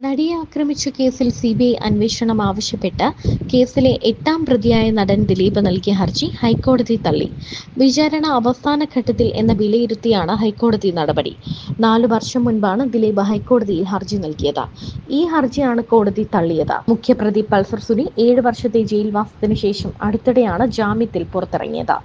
നടിയെ ആക്രമിച്ച കേസിൽ സിബിഐ അന്വേഷണം ആവശ്യപ്പെട്ട് കേസിലെ 8ാം പ്രതിയായ നടൻ ദിലീപ് നൽകിയ ഹർജി ഹൈക്കോടതി തള്ളി. വിചാരണ അവസാന ഘട്ടത്തിൽ എന്ന് വിലയിരുത്തിയാണ് ഹൈക്കോടതി നടപടി. 4 വർഷം മുൻപാണ് ദിലീപ് ഹൈക്കോടതിയിൽ ഹർജി നൽകിയത്. ഈ ഹർജിയാണ് കോടതി തള്ളിയത്. മുഖ്യപ്രതി പൾസർ സുനി 7 വർഷത്തെ ജയിൽവാസത്തിന് ശേഷം അടുത്തിടെയാണ് ജാമ്യത്തിൽ പുറത്തിറങ്ങിയത്.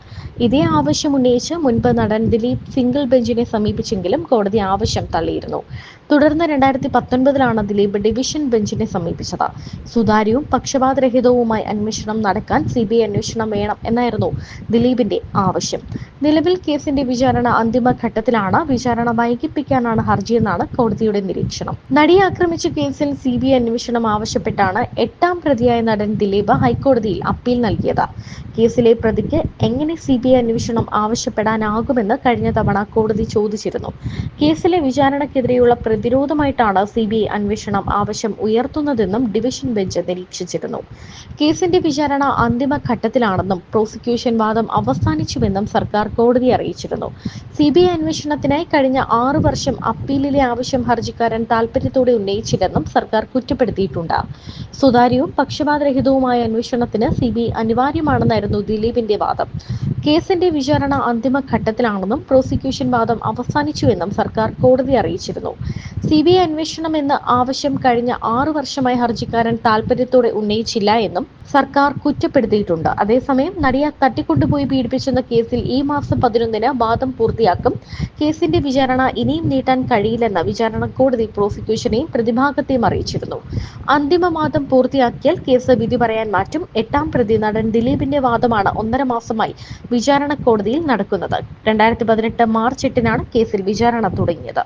ഇതേ ആവശ്യം ഉന്നയിച്ച് മുൻപ് നടൻ ദിലീപ് സിംഗിൾ ബെഞ്ചിനെ സമീപിച്ചെങ്കിലും കോടതി ആവശ്യം തള്ളിയിരുന്നു. തുടർന്ന് 2019 ദിലീപ് ഡിവിഷൻ ബെഞ്ചിനെ സമീപിച്ചത്. സുതാര്യവും പക്ഷപാതരഹിതവുമായി അന്വേഷണം നടക്കാൻ സിബിഐ അന്വേഷണം വേണം എന്നായിരുന്നു ദിലീപിന്റെ ആവശ്യം. നിലവിൽ കേസിന്റെ വിചാരണ അന്തിമഘട്ടത്തിലാണ്. വിചാരണ വൈകിപ്പിക്കാനാണ് ഹർജിയെന്നാണ് കോടതിയുടെ നിരീക്ഷണം. നടിയെ ആക്രമിച്ച കേസിൽ സിബിഐ അന്വേഷണം ആവശ്യപ്പെട്ടാണ് 8ാം പ്രതിയായ നടൻ ദിലീപ് ഹൈക്കോടതിയിൽ അപ്പീൽ നൽകിയത്. കേസിലെ പ്രതിക്ക് എങ്ങനെ സിബിഐ അന്വേഷണം ആവശ്യപ്പെടാനാകുമെന്ന് കഴിഞ്ഞ തവണ കോടതി ചോദിച്ചിരുന്നു. കേസിലെ വിചാരണയ്ക്കെതിരെയുള്ള പ്രതിരോധമായിട്ടാണ് സിബിഐ അന്വേഷണം ആവശ്യം ഉയർത്തുന്നതെന്നും ഡിവിഷൻ ബെഞ്ച് നിരീക്ഷിച്ചിരുന്നു. കേസിന്റെ വിചാരണ അന്തിമഘട്ടത്തിലാണെന്നും പ്രോസിക്യൂഷൻ വാദം അവസാനിച്ചുവെന്നും സർക്കാർ കോടതിയെ അറിയിച്ചിരുന്നു. സിബിഐ അന്വേഷണത്തിനായി കഴിഞ്ഞ 6 വർഷം അപ്പീലിലെ ആവശ്യം ഹർജിക്കാരൻ താൽപര്യത്തോടെ ഉന്നയിച്ചില്ലെന്നും സർക്കാർ കുറ്റപ്പെടുത്തിയിട്ടുണ്ട്. സുതാര്യവും പക്ഷപാതരഹിതവുമായ അന്വേഷണത്തിന് സിബിഐ അനിവാര്യമാണെന്നായിരുന്നു ദിലീപിന്റെ വാദം. കേസിന്റെ വിചാരണ അന്തിമഘട്ടത്തിലാണെന്നും പ്രോസിക്യൂഷൻ വാദം അവസാനിച്ചുവെന്നും സർക്കാർ കോടതിയെ അറിയിച്ചിരുന്നു. സിബിഐ അന്വേഷണം എന്ന ആവശ്യം കഴിഞ്ഞ 6 വർഷമായി ഹർജിക്കാരൻ താൽപര്യത്തോടെ ഉന്നയിച്ചില്ല എന്നും സർക്കാർ കുറ്റപ്പെടുത്തിയിട്ടുണ്ട്. അതേസമയം നടിയെ തട്ടിക്കൊണ്ടുപോയി പീഡിപ്പിച്ചെന്ന കേസിൽ ഈ മാസം 11-ന് വാദം പൂർത്തിയാക്കും. കേസിന്റെ വിചാരണ ഇനിയും നീട്ടാൻ കഴിയില്ലെന്ന് വിചാരണ കോടതി പ്രോസിക്യൂഷനെയും പ്രതിഭാഗത്തെയും അറിയിച്ചിരുന്നു. അന്തിമ വാദം പൂർത്തിയാക്കിയാൽ കേസ് വിധി പറയാൻ മാറ്റും. 8ാം പ്രതി നടൻ ദിലീപിന്റെ വാദമാണ് 1.5 മാസമായി വിചാരണ കോടതിയിൽ നടക്കുന്നത്. 2018 മാർച്ച് 8-നാണ് കേസിൽ വിചാരണ തുടങ്ങിയത്.